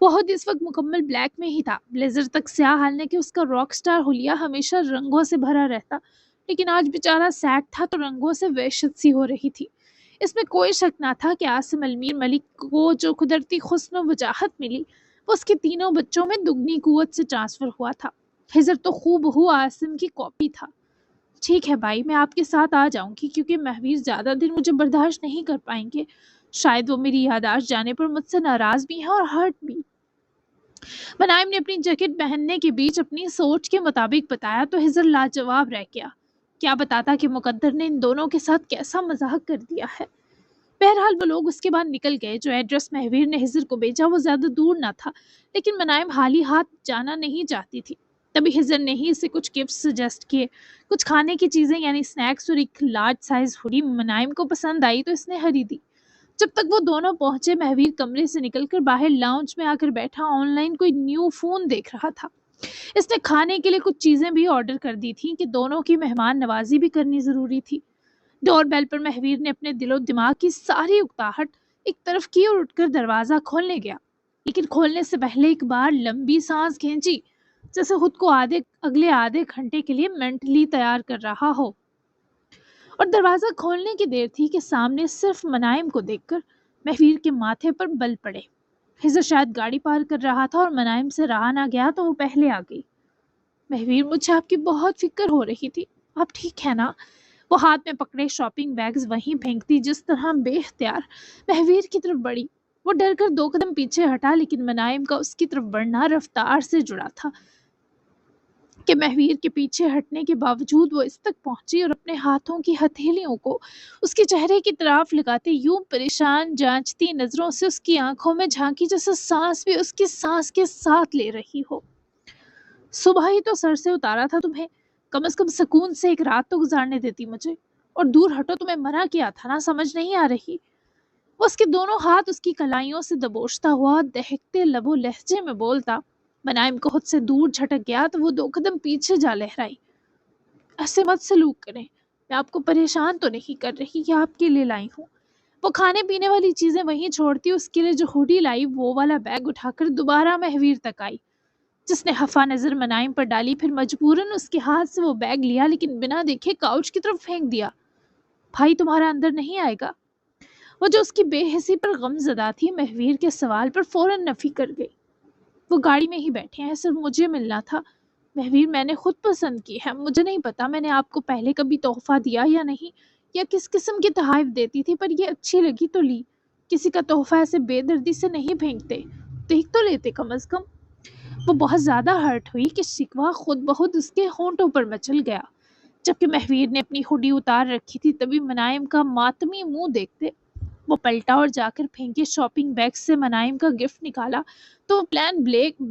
وہ خود اس وقت مکمل بلیک میں ہی تھا، بلیزر تک سیاہ، حالانکہ کہ اس کا راک سٹار حلیہ ہمیشہ رنگوں سے بھرا رہتا، لیکن آج بیچارہ سیڈ تھا تو رنگوں سے وحشت سی ہو رہی تھی۔ اس میں کوئی شک نہ تھا کہ عاصم المیر ملک کو جو قدرتی حسن و وجاہت ملی وہ اس کے تینوں بچوں میں دگنی قوت سے ٹرانسفر ہوا تھا۔ خضر تو خوب ہو عاصم کی کاپی تھا۔ ٹھیک ہے بھائی، میں آپ کے ساتھ آ جاؤں گی کیونکہ مہویر زیادہ دن مجھے برداشت نہیں کر پائیں گے، شاید وہ میری یادداشت جانے پر مجھ سے ناراض بھی ہیں اور ہرٹ بھی۔ منائم نے اپنی جیکٹ پہننے کے بیچ اپنی سوچ کے مطابق بتایا تو خضر لاجواب رہ گیا۔ کیا بتاتا کہ مقدر نے ان دونوں کے ساتھ کیسا مذاق کر دیا ہے۔ بہرحال وہ لوگ اس کے بعد نکل گئے۔ جو ایڈریس مہویر نے خضر کو بھیجا وہ زیادہ دور نہ تھا، لیکن منائم حالی ہاتھ جانا نہیں چاہتی تھی۔ تبھی خضر نے ہی اسے کچھ گفٹ سجیسٹ کیے، کچھ کھانے کی چیزیں یعنی سنیکس اور ایک لارج سائز ہوڈی۔ منائم کو پسند آئی تو اس نے خریدی۔ جب تک وہ دونوں پہنچے مہویر کمرے سے نکل کر باہر لاؤنج میں آ کر بیٹھا آن لائن کوئی نیو فون دیکھ رہا تھا۔ اس نے کھانے کے لیے کچھ چیزیں بھی آرڈر کر دی تھیں کہ دونوں کی مہمان نوازی بھی کرنی ضروری تھی۔ ڈور بیل پر مہویر نے اپنے دل و دماغ کی ساری اکتاہٹ ایک طرف کی اور اٹھ کر دروازہ کھولنے گیا، لیکن کھولنے سے پہلے ایک بار لمبی سانس کھینچی، جیسے خود کو اگلے آدھے گھنٹے کے لیے مینٹلی تیار کر رہا ہو۔ اور دروازہ کھولنے کی دیر تھی کہ سامنے صرف منائم کو دیکھ کر مہویر کے ماتھے پر بل پڑے۔ خضر شاید گاڑی پار کر رہا تھا اور منائم سے رہا نہ گیا تو وہ پہلے آ گئی۔ مہویر، مجھے آپ کی بہت فکر ہو رہی تھی، آپ ٹھیک ہے نا؟ وہ ہاتھ میں پکڑے شاپنگ بیگز وہیں پھینکتی جس طرح بے اختیار مہویر کی طرف بڑھی۔ وہ ڈر کر 2 قدم پیچھے ہٹا، لیکن منائم کا اس کی طرف بڑھنا رفتار سے جڑا تھا کہ مہویر کے پیچھے ہٹنے کے باوجود وہ اس تک پہنچی اور اپنے ہاتھوں کی ہتھیلیوں کو اس کے چہرے کی طرف لگاتے یوں پریشان جانچتی نظروں سے اس کی آنکھوں میں جھانکی جیسے سانس بھی اس کی سانس کے ساتھ لے رہی ہو۔ صبح ہی تو سر سے اتارا تھا تمہیں، کم از کم سکون سے ایک رات تو گزارنے دیتی مجھے، اور دور ہٹو، تمہیں منع کیا تھا نا، سمجھ نہیں آ رہی؟ وہ اس کے دونوں ہاتھ اس کی کلائیوں سے دبوچتا ہوا دہکتے لب و لہجے میں بولتا۔ منائم کو خود سے دور جھٹک گیا تو وہ 2 قدم پیچھے جا لہرائی۔ ایسے مت سلوک کریں، میں آپ کو پریشان تو نہیں کر رہی، کہ آپ کے لیے لائی ہوں۔ وہ کھانے پینے والی چیزیں وہیں چھوڑتی اس کے لیے جو ہوڈی لائی وہ والا بیگ اٹھا کر دوبارہ مہویر تک آئی، جس نے خفا نظر منائم پر ڈالی، پھر مجبوراً اس کے ہاتھ سے وہ بیگ لیا، لیکن بنا دیکھے کاؤچ کی طرف پھینک دیا۔ بھائی تمہارا اندر نہیں آئے گا؟ وہ جو اس کی بے حسی پر غم زدہ تھی مہویر کے سوال پر فوراً نفی کر گئی۔ وہ گاڑی میں ہی بیٹھے ہیں، صرف مجھے ملنا تھا۔ مہویر، میں نے خود پسند کی ہے، مجھے نہیں پتا میں نے آپ کو پہلے کبھی تحفہ دیا یا نہیں، یا کس قسم کے تحائف دیتی تھی، پر یہ اچھی لگی تو لی۔ کسی کا تحفہ ایسے بے دردی سے نہیں پھینکتے، دیکھ تو لیتے کم از کم۔ وہ بہت زیادہ ہرٹ ہوئی کہ شکوہ خود بخود اس کے ہونٹوں پر مچل گیا۔ جبکہ مہویر نے اپنی ہوڈی اتار رکھی تھی تبھی منائم کا ماتمی منہ دیکھتے وہ پلٹا اور جا کر پھینکے شاپنگ بیگ سے منائم کا گفٹ نکالا تو وہ پلین بلیک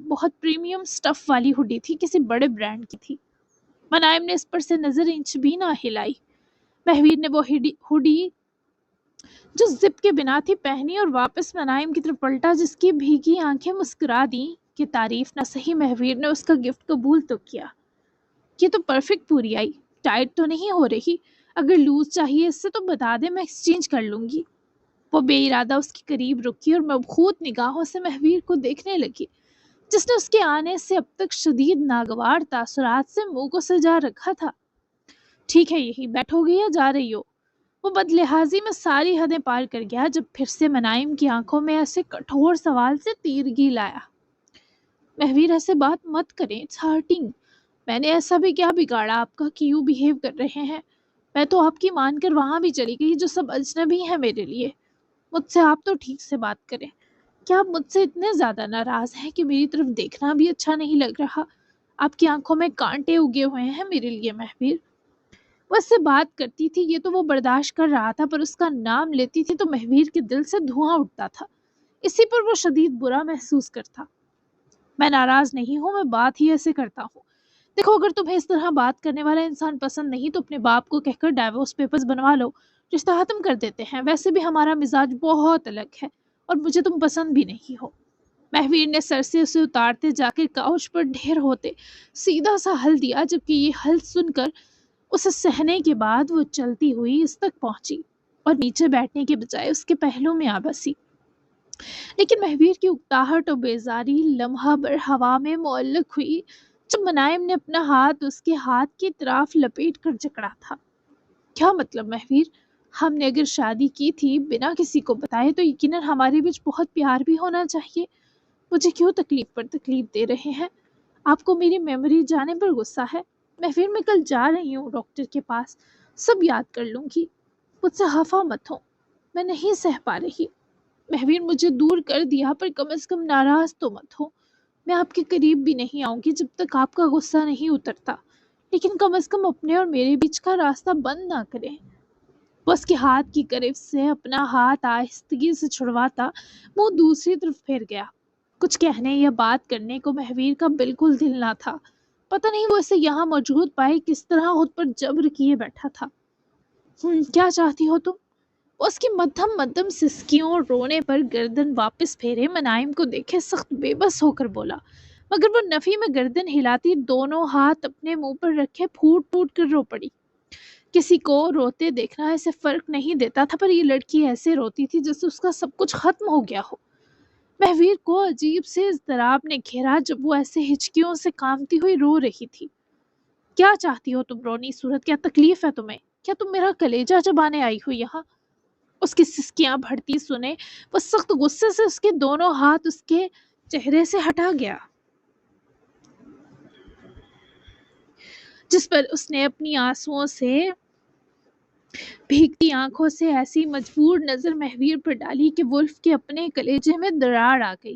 بہت پریمیم سٹف والی ہوڈی تھی، کسی بڑے برانڈ کی تھی۔ منائم نے اس پر سے نظر انچ بھی نہ ہلائی۔ مہویر نے وہ ہوڈی جو زپ کے بنا تھی پہنی اور واپس منائم کی طرف پلٹا، جس کی بھیگی آنکھیں مسکرا دیں کہ تعریف نہ سہی مہویر نے اس کا گفٹ قبول تو کیا۔ یہ تو پرفیکٹ پوری آئی، ٹائٹ تو نہیں ہو رہی، اگر لوز چاہیے اس سے تو بتا دے، میں ایکسچینج کر لوں گی۔ وہ بے ارادہ اس کے قریب رکی اور مبہوت نگاہوں سے مہویر کو دیکھنے لگی، جس نے اس کے آنے سے اب تک شدید ناگوار تاثرات سے منہ کو سجا رکھا تھا۔ ٹھیک ہے، یہی بیٹھو گے یا جا رہی ہو؟ وہ بدلحاظی میں ساری حدیں پار کر گیا جب پھر سے منائم کی آنکھوں میں ایسے کٹھور سوال سے تیرگی لایا۔ مہویر، ایسے بات مت کریں، اٹس ہارٹنگ۔ میں نے ایسا بھی کیا بگاڑا آپ کا کہ یوں بیہیو کر رہے ہیں؟ میں تو آپ کی مان کر وہاں بھی چلی گئی جو سب اجنبی ہیں میرے لیے۔ مجھ سے آپ تو ٹھیک سے بات کریں۔ کیا آپ مجھ سے اتنے زیادہ ناراض ہیں کہ میری طرف دیکھنا بھی اچھا نہیں لگ رہا؟ آپ کی آنکھوں میں کانٹے اگے ہوئے ہیں میرے لیے مہویر۔ وہ اس سے بات کرتی تھی یہ تو وہ برداشت کر رہا تھا، پر اس کا نام لیتی تھی تو مہویر کے دل سے دھواں اٹھتا تھا۔ اسی پر وہ شدید برا محسوس کرتا۔ میں ناراض نہیں ہوں، میں بات ہی ایسے کرتا ہوں۔ دیکھو، اگر تمہیں اس طرح بات کرنے والا انسان پسند نہیں تو اپنے باپ کو کہہ کر ڈائیورس پیپرز بنوا لو، رشتہ ختم کر دیتے ہیں۔ ویسے بھی ہمارا مزاج بہت الگ ہے اور مجھے تم پسند بھی نہیں ہو۔ مہویر نے سر سے اسے اتارتے جا کے کاؤچ پر ڈھیر ہوتے سیدھا سا ہل دیا، جبکہ یہ ہل سن کر اسے سہنے کے بعد وہ چلتی ہوئی اس تک پہنچی اور نیچے بیٹھنے کے بجائے اس کے پہلو میں آ بسی۔ لیکن مہویر کی اکتاہٹ اور بیزاری لمحہ بھر ہوا میں معلق ہوئی جب منائم نے اپنا ہاتھ اس کے ہاتھ کی طرف لپیٹ کر جکڑا تھا۔ کیا مطلب مہویر؟ ہم نے اگر شادی کی تھی بنا کسی کو بتائے تو یقیناً ہمارے بیچ بہت پیار بھی ہونا چاہیے۔ مجھے کیوں تکلیف پر تکلیف دے رہے ہیں؟ آپ کو میری میموری جانے پر غصہ ہے؟ مہویر میں کل جا رہی ہوں ڈاکٹر کے پاس، سب یاد کر لوں گی۔ مجھ سے خفا مت ہو، میں نہیں سہ پا رہی۔ مہویر مجھے دور کر دیا پر کم از کم ناراض تو مت ہو۔ میں آپ کے قریب بھی نہیں آؤں گی جب تک آپ کا غصہ نہیں اترتا، لیکن کم از کم اپنے اور میرے بیچ کا راستہ بند نہ کریں۔ وہ اس کے ہاتھ کی گرفت سے اپنا ہاتھ آہستگی سے چھڑواتا منہ دوسری طرف پھیر گیا۔ کچھ کہنے یا بات کرنے کو مہویر کا بالکل دل نہ تھا۔ پتہ نہیں وہ اسے یہاں موجود پائے کس طرح خود پر جبر کیے بیٹھا تھا۔ کیا چاہتی ہو تم؟ وہ اس کی مدھم مدھم سسکیوں اور رونے پر گردن واپس پھیرے منائم کو دیکھے سخت بے بس ہو کر بولا، مگر وہ نفی میں گردن ہلاتی دونوں ہاتھ اپنے منہ پر رکھے پھوٹ پھوٹ کر رو پڑی۔ کسی کو روتے دیکھنا ایسے فرق نہیں دیتا تھا، پر یہ لڑکی ایسے روتی تھی جیسے اس کا سب کچھ ختم ہو گیا ہو۔ مہویر کو عجیب سے اضطراب نے گھیرا جب وہ ایسے ہچکیوں سے کامتی ہوئی رو رہی تھی۔ کیا چاہتی ہو تم رونی صورت؟ کیا تکلیف ہے تمہیں؟ کیا تم میرا کلیجہ چبانے آئی ہو یہاں؟ اس کی سسکیاں بڑھتی سنے وہ سخت غصے سے اس کے دونوں ہاتھ اس کے چہرے سے ہٹا گیا، جس پر اس نے اپنی آنسوؤں سے بھیگتی آنکھوں سے ایسی مجبور نظر مہویر پر ڈالی کہ ولف کے اپنے کلیجے میں دراڑ آ گئی۔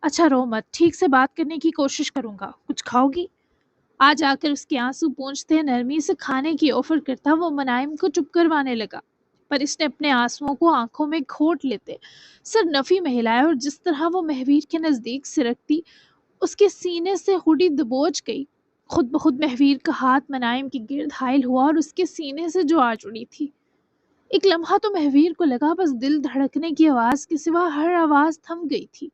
اچھا رو مت، ٹھیک سے بات کرنے کی کوشش کروں گا۔ کچھ کھاؤ گی؟ آج آ کر اس کے آنسو پونچھتے نرمی سے کھانے کی آفر کرتا وہ منائم کو چپ کروانے لگا، پر اس نے اپنے آنسوؤں کو آنکھوں میں گھونٹ لیتے سر نفی میں ہلایا اور جس طرح وہ مہویر کے نزدیک سرکتی اس کے سینے سے ہڈی دبوچ گئی۔ خود بخود مہویر کا ہاتھ منائم کے گرد حائل ہوا اور اس کے سینے سے جو آ جڑی تھی۔ ایک لمحہ تو مہویر کو لگا بس دل دھڑکنے کی آواز کے سوا ہر آواز تھم گئی تھی۔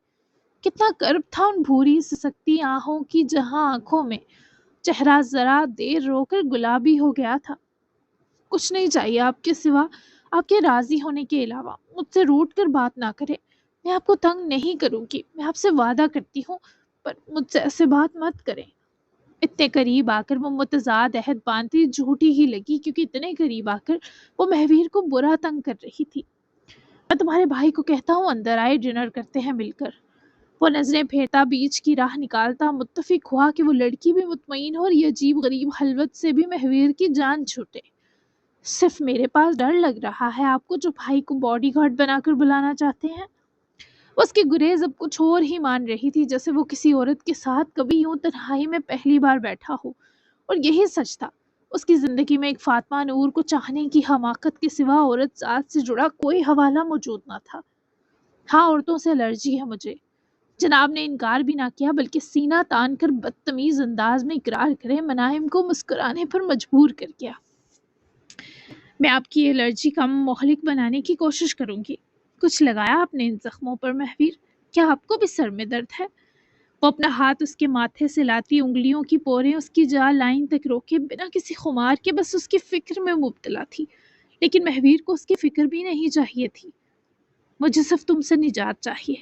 کتنا کرب تھا ان بھوری سسکتی آنکھوں کی، جہاں آنکھوں میں چہرہ ذرا دیر رو کر گلابی ہو گیا تھا۔ کچھ نہیں چاہیے آپ کے سوا، آپ کے راضی ہونے کے علاوہ۔ مجھ سے روٹ کر بات نہ کرے، میں آپ کو تنگ نہیں کروں گی، میں آپ سے وعدہ کرتی ہوں، پر مجھ سے ایسے بات مت کریں۔ اتنے قریب آ کر وہ متضاد عہد باندھتی جھوٹی ہی لگی، کیونکہ اتنے قریب آ کر وہ مہویر کو برا تنگ کر رہی تھی۔ میں تمہارے بھائی کو کہتا ہوں اندر آئے، ڈنر کرتے ہیں مل کر۔ وہ نظریں پھیرتا بیچ کی راہ نکالتا متفق ہوا کہ وہ لڑکی بھی مطمئن ہو اور یہ عجیب غریب خلوت سے بھی مہویر کی جان چھوٹے۔ صرف میرے پاس ڈر لگ رہا ہے آپ کو جو بھائی کو باڈی گارڈ بنا کر بلانا چاہتے ہیں۔ اس کی گریز اب کچھ اور ہی مان رہی تھی، جیسے وہ کسی عورت کے ساتھ کبھی یوں تنہائی میں پہلی بار بیٹھا ہو، اور یہی سچ تھا۔ اس کی زندگی میں ایک فاطمہ نور کو چاہنے کی حماقت کے سوا عورت ذات سے جڑا کوئی حوالہ موجود نہ تھا۔ ہاں، عورتوں سے الرجی ہے مجھے، جناب نے انکار بھی نہ کیا بلکہ سینہ تان کر بدتمیز انداز میں اقرار کرے منائم کو مسکرانے پر مجبور کر گیا۔ میں آپ کی الرجی کا مہلک بنانے کی کوشش کروں گی۔ کچھ لگایا آپ نے ان زخموں پر مہویر؟ کیا آپ کو بھی سر میں درد ہے؟ وہ اپنا ہاتھ اس کے ماتھے سے لاتی انگلیوں کی پوریں اس کی جا لائن تک روکے بنا کسی خمار کے بس اس کی فکر میں مبتلا تھی، لیکن مہویر کو اس کی فکر بھی نہیں چاہیے تھی۔ مجھے صرف تم سے نجات چاہیے،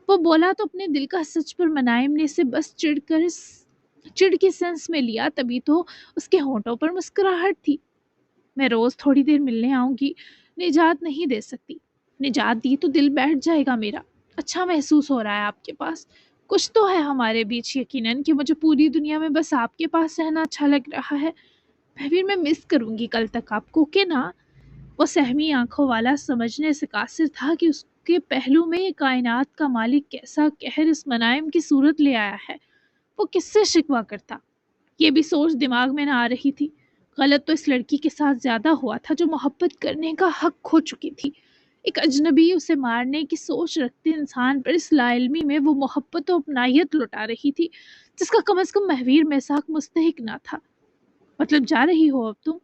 وہ بولا تو اپنے دل کا سچ پر منائم نے اسے بس چڑ کی سینس میں لیا، تبھی تو اس کے ہونٹوں پر مسکراہٹ تھی۔ میں روز تھوڑی دیر ملنے آؤں گی، نجات نہیں دے سکتی، نجات دی تو دل بیٹھ جائے گا میرا۔ اچھا محسوس ہو رہا ہے آپ کے پاس، کچھ تو ہے ہمارے بیچ یقیناً کہ مجھے پوری دنیا میں بس آپ کے پاس رہنا اچھا لگ رہا ہے۔ مہویر میں مس کروں گی کل تک آپ کو، کہ نا؟ وہ سہمی آنکھوں والا سمجھنے سے قاصر تھا کہ اس کے پہلو میں یہ کائنات کا مالک کیسا قہر اس منائم کی صورت لے آیا ہے۔ وہ کس سے شکوہ کرتا؟ یہ بھی سوچ دماغ میں نہ آ رہی تھی۔ غلط تو اس لڑکی کے ساتھ زیادہ ہوا تھا جو محبت کرنے کا حق کھو چکی تھی۔ ایک اجنبی اسے مارنے کی سوچ رکھتے انسان پر اس لا علمی میں وہ محبت و اپنائیت لٹا رہی تھی جس کا کم از کم مہویر میثاق مستحق نہ تھا۔ مطلب جا رہی ہو اب تم؟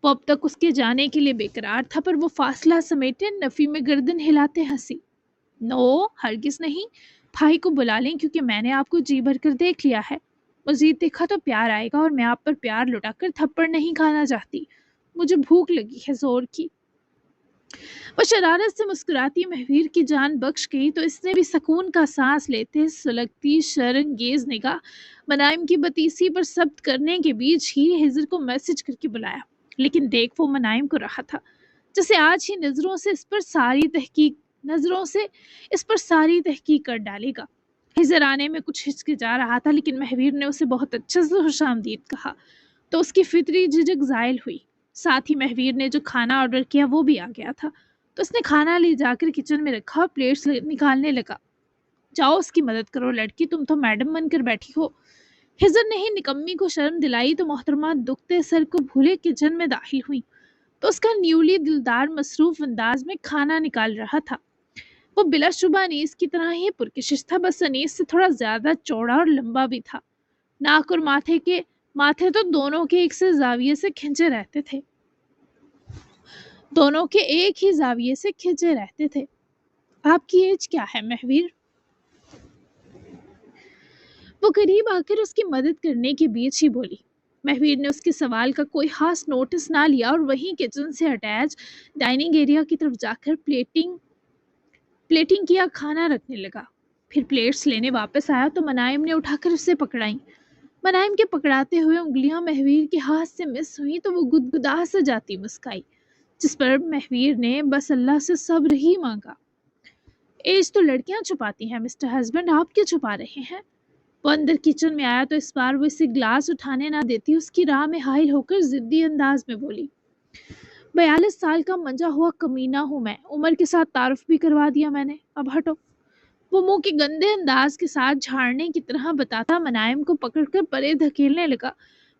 وہ اب تک اس کے جانے کے لیے بےقرار تھا، پر وہ فاصلہ سمیٹے نفی میں گردن ہلاتے ہنسی۔ نو، ہرگز نہیں، بھائی کو بلا لیں کیونکہ میں نے آپ کو جی بھر کر دیکھ لیا ہے۔ مزید دیکھا تو پیار آئے گا، اور میں آپ پر پیار لٹا کر تھپڑ نہیں کھانا چاہتی، مجھے بھوک لگی ہے زور کی۔ وہ شرارت سے مسکراتی مہویر کی جان بخش گئی تو اس نے بھی سکون کا سانس لیتے سلگتی شرنگیز نگاہ منائم کی بتیسی پر ضبط کرنے کے بیچ ہی ہجر کو میسج کر کے بلایا، لیکن دیکھ وہ منائم کو رہا تھا جیسے آج ہی نظروں سے اس پر ساری تحقیق کر ڈالے گا۔ ہجر آنے میں کچھ ہچکچا رہا تھا، لیکن مہویر نے اسے بہت اچھے سے خوش آمدید کہا تو اس کی فطری جھجک زائل ہوئی۔ ساتھ ہی مہویر نے جو کھانا آرڈر کیا وہ بھی آ گیا تھا تو اس نے کھانا لے جا کر کچن میں رکھا اور پلیٹس نکالنے لگا۔ جاؤ اس کی مدد کرو لڑکی، تم تو میڈم بن کر بیٹھی ہو۔ ہجر نے ہی نکمی کو شرم دلائی تو محترمہ دکھتے سر کو بھولے کچن میں داخل ہوئی تو اس کا نیولی دلدار مصروف انداز میں کھانا نکال رہا تھا۔ وہ بلا شبہ انیس کی طرح ہی پرکشش تھا، بس انیس سے تھوڑا زیادہ چوڑا اور لمبا بھی تھا۔ ناک اور ماتھے تو دونوں کے ایک سے زاویے سے کھنچے رہتے تھے۔ دونوں کے ایک ہی زاویے سے کھنچے رہتے تھے۔ آپ کی ایج کیا ہے مہویر؟ وہ قریب آ کر اس کی مدد کرنے کے بیچ ہی بولی۔ مہویر نے اس کے سوال کا کوئی خاص نوٹس نہ لیا اور وہیں کچن سے اٹیچ ڈائننگ ایریا کی طرف جا کر پلیٹنگ کیا کھانا رکھنے لگا۔ پھر پلیٹس لینے واپس آیا تو منائم نے اٹھا کر اسے پکڑائیں۔ منائم کے پکڑاتے ہوئے انگلیاں مہویر کے ہاتھ سے مس ہوئیں تو وہ گدگدا سے جاتی مسکائی، جس پر مہویر نے بس اللہ سے صبر ہی مانگا۔ ایج تو لڑکیاں چھپاتی ہیں مسٹر ہسبینڈ، آپ کیا چھپا رہے ہیں؟ وہ اندر کچن میں آیا تو اس بار وہ اسے گلاس اٹھانے نہ دیتی اس کی راہ میں حائل ہو کر ضدی انداز میں بولی۔ 42 سال کا منجا ہوا کمینہ ہوں میں، عمر کے ساتھ تعارف بھی کروا دیا میں نے، اب ہٹو۔ وہ منہ کے گندے انداز کے ساتھ جھاڑنے کی طرح بتاتا منائم کو پکڑ کر پرے دھکیلنے لگا،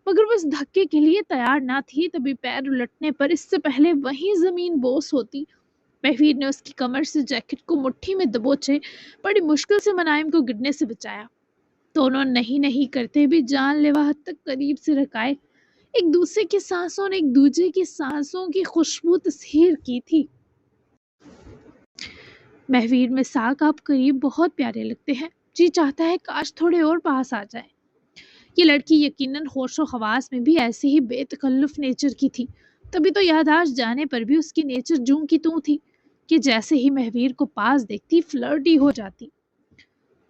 مگر وہ اس دھکے کے لیے تیار نہ تھی۔ تبھی پیر الٹنے پر اس سے پہلے وہیں زمین بوس ہوتی مہویر نے اس کی کمر سے جیکٹ کو مٹھی میں دبوچے بڑی مشکل سے منائم کو گرنے سے بچایا۔ دونوں نہیں کرتے بھی جان لیوا حد تک قریب سے رکائے، ایک دوسرے کی سانسوں نے ایک دوسرے کی سانسوں کی خوشبو تسخیر کی تھی۔ مہویر میں ساکھ آپ قریب بہت پیارے لگتے ہیں، جی چاہتا ہے کاش تھوڑے اور پاس آ جائیں۔ یہ لڑکی یقیناً ہوش و حواس میں بھی ایسے ہی بے تکلف نیچر کی تھی، تبھی تو یادداشت جانے پر بھی اس کی نیچر جوں کی توں تھی کہ جیسے ہی مہویر کو پاس دیکھتی فلرٹی ہو جاتی۔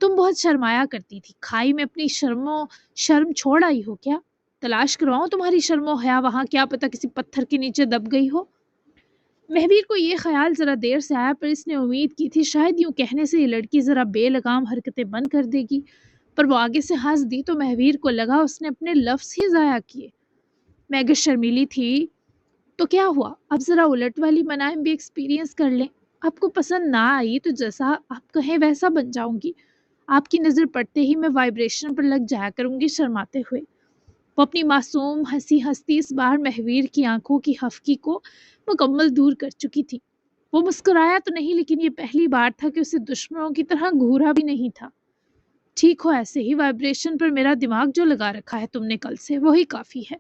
تم بہت شرمایا کرتی تھی، کھائی میں اپنی شرم چھوڑ آئی ہو کیا؟ تلاش کرواؤں تمہاری شرم و حیا وہاں، کیا پتہ کسی پتھر کے نیچے دب گئی ہو۔ مہویر کو یہ خیال ذرا دیر سے آیا، پر اس نے امید کی تھی شاید یوں کہنے سے یہ لڑکی ذرا بے لگام حرکتیں بند کر دے گی، پر وہ آگے سے ہنس دی تو مہویر کو لگا اس نے اپنے لفظ ہی ضائع کیے۔ میں اگر شرمیلی تھی تو کیا ہوا، اب ذرا الٹ والی منائم بھی ایکسپیرینس کر لیں۔ آپ کو پسند نہ آئی تو جیسا آپ کہیں ویسا بن جاؤں گی۔ آپ کی نظر پڑتے ہی میں وائبریشن پر لگ جایا کروں گی شرماتے ہوئے۔ وہ اپنی معصوم ہنسی ہنستی اس بار مہویر کی آنکھوں کی خفگی کو مکمل دور کر چکی تھی۔ وہ مسکرایا تو نہیں، لیکن یہ پہلی بار تھا کہ اسے دشمنوں کی طرح گھورا بھی نہیں تھا۔ ٹھیک ہو، ایسے ہی وائبریشن پر میرا دماغ جو لگا رکھا ہے تم نے کل سے، وہی کافی ہے۔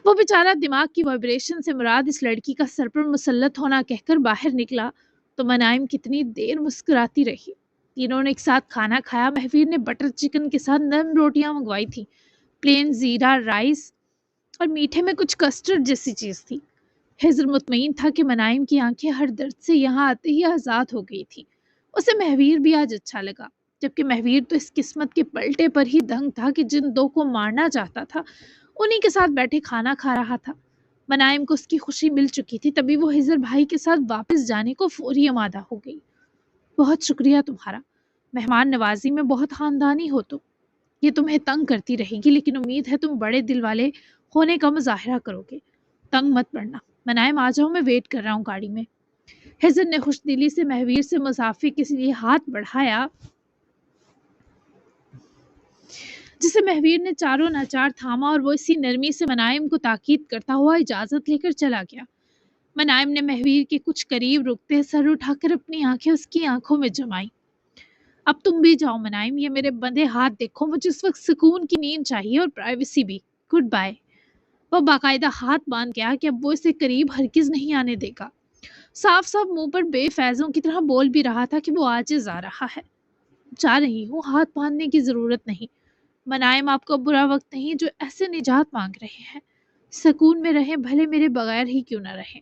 وہ بیچارہ دماغ کی وائبریشن سے مراد اس لڑکی کا سر پر مسلط ہونا کہہ کر باہر نکلا تو منائم کتنی دیر مسکراتی رہی۔ تینوں نے ایک ساتھ کھانا کھایا۔ مہویر نے بٹر چکن کے ساتھ نرم روٹیاں منگوائی تھی، پلین زیرہ رائس اور میٹھے میں کچھ کسٹرڈ جیسی چیز تھی۔ ہجر مطمئن تھا کہ منائم کی آنکھیں ہر درد سے یہاں آتے ہی آزاد ہو گئی تھی۔ اسے مہویر بھی آج اچھا لگا، جبکہ مہویر تو اس قسمت کے پلٹے پر ہی دنگ تھا کہ جن دو کو مارنا چاہتا تھا انہی کے ساتھ بیٹھے کھانا کھا رہا تھا۔ منائم کو اس کی خوشی مل چکی تھی، تبھی وہ ہجر بھائی کے ساتھ واپس جانے کو فوری آمادہ ہو گئی۔ بہت شکریہ تمہارا، مہمان نوازی میں بہت خاندانی ہو تم، یہ تمہیں تنگ کرتی رہے گی، لیکن امید ہے تم بڑے دل والے ہونے کا مظاہرہ کرو گے۔ تنگ مت پڑنا۔ منائم آ جاؤ، میں ویٹ کر رہا ہوں گاڑی میں۔ ہجر نے خوش دلی سے مہویر سے مسافر کے لیے ہاتھ بڑھایا، جسے مہویر نے چاروں ناچار تھاما اور وہ اسی نرمی سے منائم کو تاکید کرتا ہوا اجازت لے کر چلا گیا۔ منائم نے مہویر کے کچھ قریب رکتے سر اٹھا کر اپنی آنکھیں اس کی آنکھوں میں جمائیں۔ اب تم بھی جاؤ منائم، یہ میرے بندھے ہاتھ دیکھو، مجھے اس وقت سکون کی نیند چاہیے اور پرائیویسی بھی۔ Goodbye. وہ باقاعدہ ہاتھ باندھ گیا کہ اب وہ اسے قریب ہرگز نہیں آنے دے گا۔ صاف صاف منہ پر بے فیضوں کی طرح بول بھی رہا تھا کہ وہ عاجز آ رہا ہے۔ جا رہی ہوں، ہاتھ باندھنے کی ضرورت نہیں۔ منائم آپ کو برا وقت نہیں جو ایسے نجات مانگ رہے ہیں، سکون میں رہیں بھلے میرے بغیر ہی کیوں نہ رہیں۔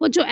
وہ جو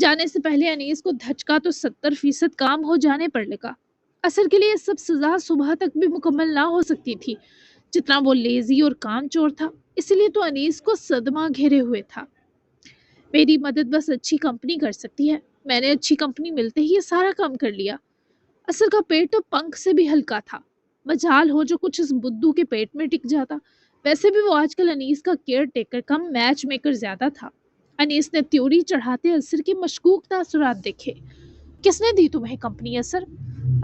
جانے سے پہلے انیس کو دھچکا تو 70% کام ہو جانے پر لگا۔ اثر کے لیے یہ سب سزا صبح تک بھی مکمل نہ ہو سکتی تھی، جتنا وہ لیزی اور کام چور تھا۔ اس لیے تو انیس کو صدمہ گھیرے ہوئے تھا۔ میری مدد بس اچھی کمپنی کر سکتی ہے۔ میں نے اچھی کمپنی ملتے ہی یہ سارا کام کر لیا۔ اصل کا پیٹ تو پنکھ سے بھی ہلکا تھا۔ مجال ہو جو کچھ اس بدھو کے پیٹ میں ٹک جاتا۔ ویسے بھی وہ آج کل انیس کا کیئر ٹیکر کم میچ میکر زیادہ تھا۔ انیس نے تیوری چڑھاتے اثر کے مشکوک تاثرات دیکھے۔ کس نے دی تمہیں کمپنی اثر؟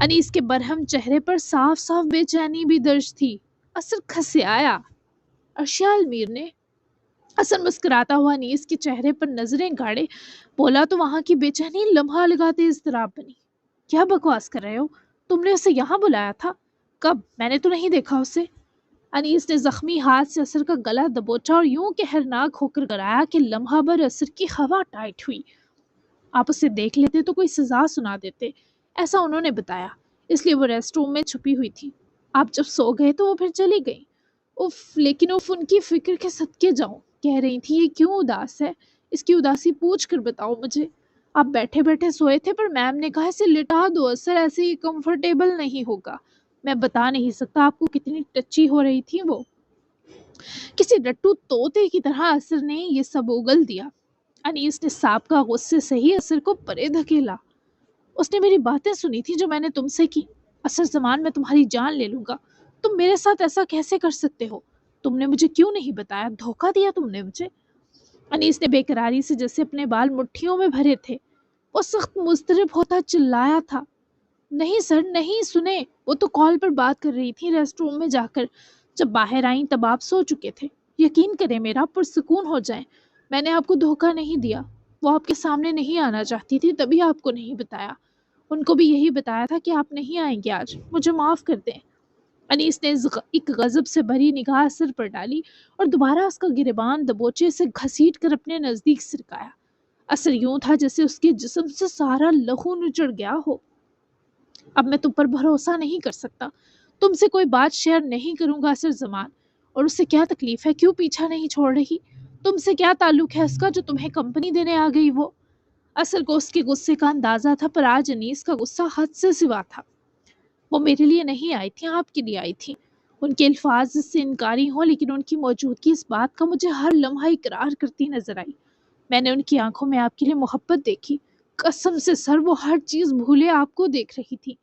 انیس کے برہم چہرے پر صاف صاف بے چینی بھی درج تھی۔ اثر کھسیایا۔ ارشیال میر نے۔ اثر مسکراتا ہوا انیس کے چہرے پر نظریں گاڑے بولا تو وہاں کی بے چینی لمحہ لگاتے اضطراب بنی۔ کیا بکواس کر رہے ہو؟ تم نے اسے یہاں بلایا تھا؟ کب؟ میں نے تو نہیں دیکھا اسے۔ انیس نے زخمی ہاتھ سے اثر کا گلا دبوچا اور یوں قہرناک ہو کر گرایا کہ لمحہ بھر اثر کی ہوا ٹائٹ ہوئی۔ آپ اسے دیکھ لیتے تو کوئی سزا سنا دیتے، ایسا انہوں نے بتایا، اس لیے وہ ریسٹ روم میں چھپی ہوئی تھی۔ آپ جب سو گئے تو وہ پھر چلی گئی۔ لیکن ان کی فکر کے صدقے جاؤں، کہہ رہی تھی یہ کیوں اداس ہے، اس کی اداسی پوچھ کر بتاؤ مجھے۔ آپ بیٹھے بیٹھے سوئے تھے پر میم نے کہا اسے لٹا دو، اثر ایسے ہی کمفرٹیبل نہیں ہوگا۔ میں بتا نہیں سکتا آپ کو کتنی ٹچی ہو رہی تھی وہ۔ کسی ڈٹو طوطے کی طرح اثر نے یہ سب اگل دیا۔ انیس نے سابقہ غصے سے ہی اثر کو پرے دھکیلا۔ اس نے میری باتیں سنی تھی جو میں نے تم سے کی۔ اثر زمان میں تمہاری جان لے لوں گا۔ تم میرے ساتھ ایسا کیسے کر سکتے ہو؟ تم نے مجھے کیوں نہیں بتایا؟ دھوکہ دیا تم نے مجھے۔ انیس نے بے قراری سے جیسے اپنے بال مٹھیوں میں بھرے تھے، وہ سخت مضطرب ہوتا چلایا تھا۔ نہیں سر، نہیں، سنے، وہ تو کال پر بات کر رہی تھی ریسٹ روم میں جا کر۔ جب باہر آئیں تب آپ سو چکے تھے۔ یقین کریں میرا، پرسکون ہو جائیں، میں نے آپ کو دھوکہ نہیں دیا۔ وہ آپ کے سامنے نہیں آنا چاہتی تھی، تبھی آپ کو نہیں بتایا۔ ان کو بھی یہی بتایا تھا کہ آپ نہیں آئیں گے آج، مجھے معاف کر دیں۔ انیس نے ایک غضب سے بھری نگاہ اثر پر ڈالی اور دوبارہ اس کا گریبان دبوچے سے گھسیٹ کر اپنے نزدیک سرکایا۔ اثر یوں تھا جیسے اس کے جسم سے سارا لہو نچڑ گیا ہو۔ اب میں تم پر بھروسہ نہیں کر سکتا، تم سے کوئی بات شیئر نہیں کروں گا اثر زمان۔ اور اس سے کیا تکلیف ہے؟ کیوں پیچھا نہیں چھوڑ رہی؟ تم سے کیا تعلق ہے اس کا جو تمہیں کمپنی دینے آ گئی وہ؟ اصل کو اس کے غصے کا اندازہ تھا، پر آج انیس کا غصہ حد سے سوا تھا۔ وہ میرے لیے نہیں آئی تھی، آپ کے لیے آئی تھی۔ ان کے الفاظ اس سے انکاری ہوں، لیکن ان کی موجودگی اس بات کا مجھے ہر لمحہ اقرار کرتی نظر آئی۔ میں نے ان کی آنکھوں میں آپ کے لیے محبت دیکھی۔ قسم سے سر، وہ ہر چیز بھولے آپ کو دیکھ رہی تھی۔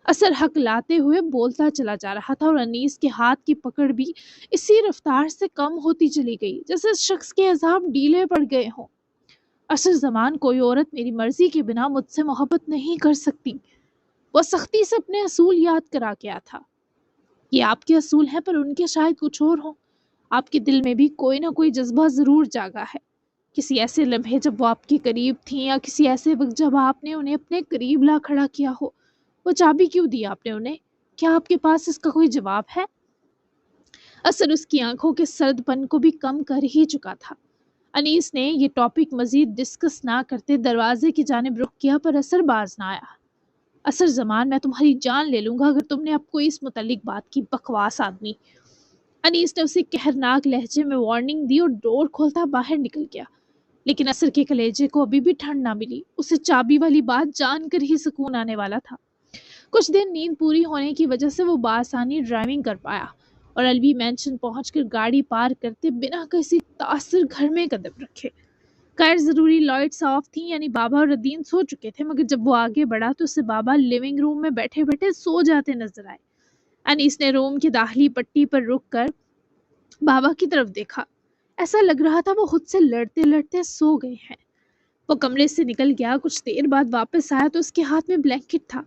اثر حق لاتے ہوئے بولتا چلا جا رہا تھا اور انیس کے ہاتھ کی پکڑ بھی اسی رفتار سے کم ہوتی چلی گئی جیسے اس شخص کے عذاب ڈھیلے پڑ گئے ہوں۔ اثر زمان، کوئی عورت میری مرضی کے بنا مجھ سے محبت نہیں کر سکتی۔ وہ سختی سے اپنے اصول یاد کرا گیا تھا۔ یہ آپ کے اصول ہیں، پر ان کے شاید کچھ اور ہوں۔ آپ کے دل میں بھی کوئی نہ کوئی جذبہ ضرور جاگا ہے۔ کسی ایسے لمحے جب وہ آپ کے قریب تھیں، یا کسی ایسے وقت جب آپ نے انہیں اپنے قریب لا کھڑا کیا ہو۔ وہ چابی کیوں دی آپ نے انہیں؟ کیا آپ کے پاس اس کا کوئی جواب ہے؟ اثر اس کی آنکھوں کے سرد پن کو بھی کم کر ہی چکا تھا۔ انیس نے یہ ٹاپک مزید ڈسکس نہ کرتے دروازے کی جانب رخ کیا، پر اثر باز نہ آیا۔ اثر زمان، میں تمہاری جان لے لوں گا اگر تم نے اب کوئی اس متعلق بات کی، بکواس آدمی۔ انیس نے اسے قہرناک لہجے میں وارننگ دی اور ڈور کھولتا باہر نکل گیا۔ لیکن اثر کے کلیجے کو ابھی بھی ٹھنڈ نہ ملی۔ اسے چابی والی بات جان کر ہی سکون آنے والا تھا۔ کچھ دن نیند پوری ہونے کی وجہ سے وہ بآسانی ڈرائیونگ کر پایا اور الوی مینشن پہنچ کر گاڑی پارک کرتے بنا کسی تاثر گھر میں قدم رکھے۔ غیر ضروری لائٹس آف تھیں، یعنی بابا اور ردین سو چکے تھے، مگر جب وہ آگے بڑھا تو اسے بابا لیونگ روم میں بیٹھے بیٹھے سو جاتے نظر آئے۔ انیس نے روم کی داخلی پٹی پر رک کر بابا کی طرف دیکھا۔ ایسا لگ رہا تھا وہ خود سے لڑتے لڑتے سو گئے ہیں۔ وہ کمرے سے نکل گیا، کچھ دیر بعد واپس آیا تو اس کے ہاتھ میں بلینکٹ تھا۔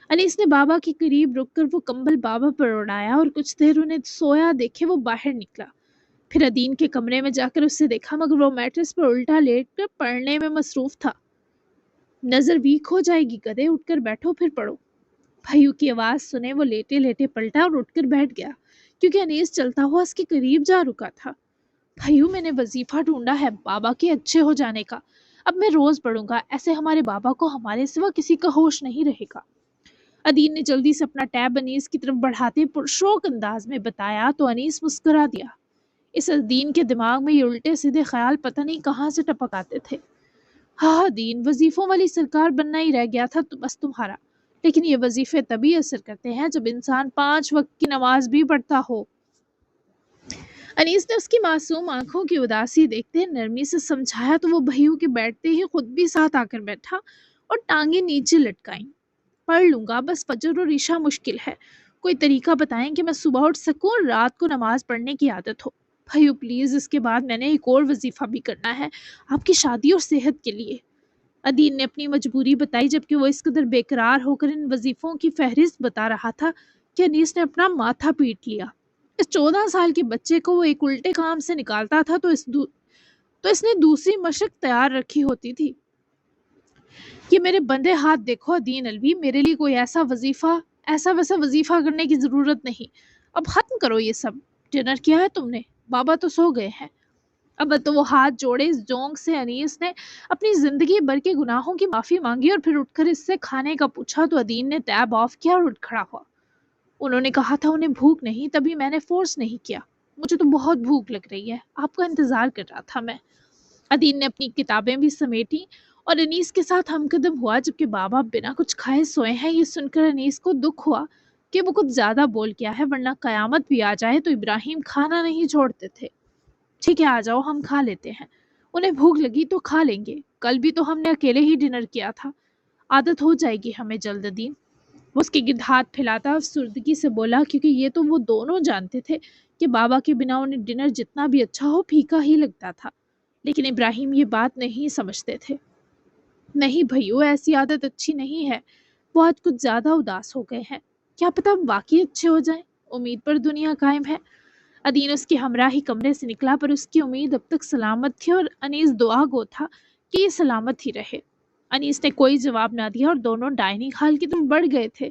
انیس نے بابا کے قریب رک کر وہ کمبل بابا پر اڑایا اور کچھ دیر انہیں سویا دیکھے وہ باہر نکلا۔ پھر ادین کے کمرے میں جا کر اسے دیکھا، مگر وہ میٹرس پر الٹا لیٹ کر پڑھنے میں مصروف تھا۔ نظر ویک ہو جائے گی گدھے، اٹھ کر بیٹھو پھر پڑھو۔ بھائیو کی آواز سنے وہ لیٹے لیٹے پلٹا اور اٹھ کر بیٹھ گیا، کیونکہ انیس چلتا ہوا اس کے قریب جا رکا تھا۔ بھائیو، میں نے وظیفہ ڈھونڈا ہے بابا کے اچھے ہو جانے کا، اب میں روز پڑھوں گا، ایسے ہمارے بابا کو ہمارے سوا کسی کا ہوش نہیں رہے گا۔ ادین نے جلدی سے اپنا ٹیب انیس کی طرف بڑھاتے پرشوق انداز میں بتایا تو انیس مسکرا دیا۔ اس ادین کے دماغ میں یہ الٹے سیدھے خیال پتہ نہیں کہاں سے ٹپک آتے تھے۔ ہاں دین، وظیفوں والی سرکار بننا ہی رہ گیا تھا تو بس تمہارا، لیکن یہ وظیفے تبھی اثر کرتے ہیں جب انسان 5 وقت کی نماز بھی پڑھتا ہو۔ انیس نے اس کی معصوم آنکھوں کی اداسی دیکھتے نرمی سے سمجھایا تو وہ بھائیوں کے بیٹھتے ہی خود بھی ساتھ آ کر بیٹھا اور ٹانگیں نیچے لٹکائیں۔ پڑھ لوں گا، بس فجر اور عشاء مشکل ہے، کوئی طریقہ بتائیں کہ میں صبح اٹھ سکوں اور رات کو نماز پڑھنے کی عادت ہو۔ بھائیو پلیز، اس کے بعد میں نے ایک اور وظیفہ بھی کرنا ہے آپ کی شادی اور صحت کے لیے۔ ادین نے اپنی مجبوری بتائی جبکہ وہ اس قدر بےقرار ہو کر ان وظیفوں کی فہرست بتا رہا تھا کہ انیس نے اپنا ماتھا پیٹ لیا۔ اس 14 سال کے بچے کو وہ ایک الٹے کام سے نکالتا تھا تو اس نے دوسری مشق تیار رکھی ہوتی تھی۔ یہ میرے بندے ہاتھ دیکھو ادین الوی، میرے لیے کوئی ایسا ویسا وظیفہ کرنے کی ضرورت نہیں۔ اب ختم کرو یہ سب۔ ڈنر کیا ہے تم نے؟ بابا تو سو گئے ہیں۔ اب تو وہ ہاتھ جوڑے اس جونگ سے انیس نے اپنی زندگی بھر کے گناہوں کی معافی مانگی اور پھر اٹھ کر اس سے کھانے کا پوچھا تو ادین نے ٹیب آف کیا اور اٹھ کھڑا ہوا۔ انہوں نے کہا تھا انہیں بھوک نہیں، تبھی میں نے فورس نہیں کیا۔ مجھے تو بہت بھوک لگ رہی ہے، آپ کا انتظار کر رہا تھا میں۔ ادین نے اپنی کتابیں بھی سمیٹی اور انیس کے ساتھ ہم قدم ہوا جبکہ بابا بنا کچھ کھائے سوئے ہیں۔ یہ سن کر انیس کو دکھ ہوا کہ وہ کچھ زیادہ بول گیا ہے، ورنہ قیامت بھی آ جائے تو ابراہیم کھانا نہیں چھوڑتے تھے۔ ٹھیک ہے، آ جاؤ، ہم کھا لیتے ہیں، انہیں بھوک لگی تو کھا لیں گے، کل بھی تو ہم نے اکیلے ہی ڈنر کیا تھا، عادت ہو جائے گی ہمیں جلد۔ ادین وہ اس کے گرد ہاتھ پھیلاتا افسردگی سے بولا کیونکہ یہ تو وہ دونوں جانتے تھے کہ بابا کے بنا انہیں ڈنر جتنا بھی اچھا ہو پھیکا ہی لگتا تھا، لیکن ابراہیم یہ بات نہیں سمجھتے تھے۔ نہیں بھائیو، ایسی عادت اچھی نہیں ہے، وہ آج کچھ زیادہ اداس ہو گئے ہیں، کیا پتہ واقعی اچھے ہو جائیں، امید پر دنیا قائم ہے۔ ادین اس کی ہمراہی کمرے سے نکلا پر اس کی امید اب تک سلامت تھی اور انیس دعا گو تھا کہ یہ سلامت ہی رہے۔ انیس نے کوئی جواب نہ دیا اور دونوں ڈائننگ ہال کی طرف بڑھ گئے تھے۔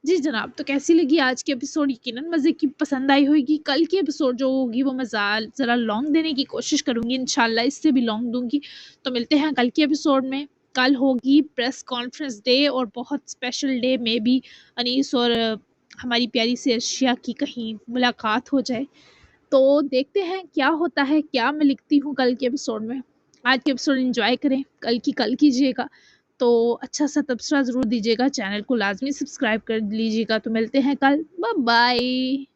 جی جناب، تو کیسی لگی آج کی ایپیسوڈ؟ یقیناً مزے کی پسند آئی ہوئے گی۔ کل کی ایپیسوڈ جو ہوگی وہ میں ذرا لانگ دینے کی کوشش کروں گی، انشاءاللہ اس سے بھی لانگ دوں گی۔ تو ملتے ہیں کل کی ایپیسوڈ میں۔ کل ہوگی پریس کانفرنس ڈے اور بہت اسپیشل ڈے، میں بھی انیس اور ہماری پیاری سی ارشیا کی کہیں ملاقات ہو جائے، تو دیکھتے ہیں کیا ہوتا ہے، کیا میں لکھتی ہوں کل کے ایپیسوڈ میں۔ آج کے ایپیسوڈ انجوائے کریں، کل کیجیے گا، تو اچھا سا تبصرہ ضرور دیجیے گا، چینل کو لازمی سبسکرائب کر لیجیے گا۔ تو ملتے ہیں کل، بائے بائے۔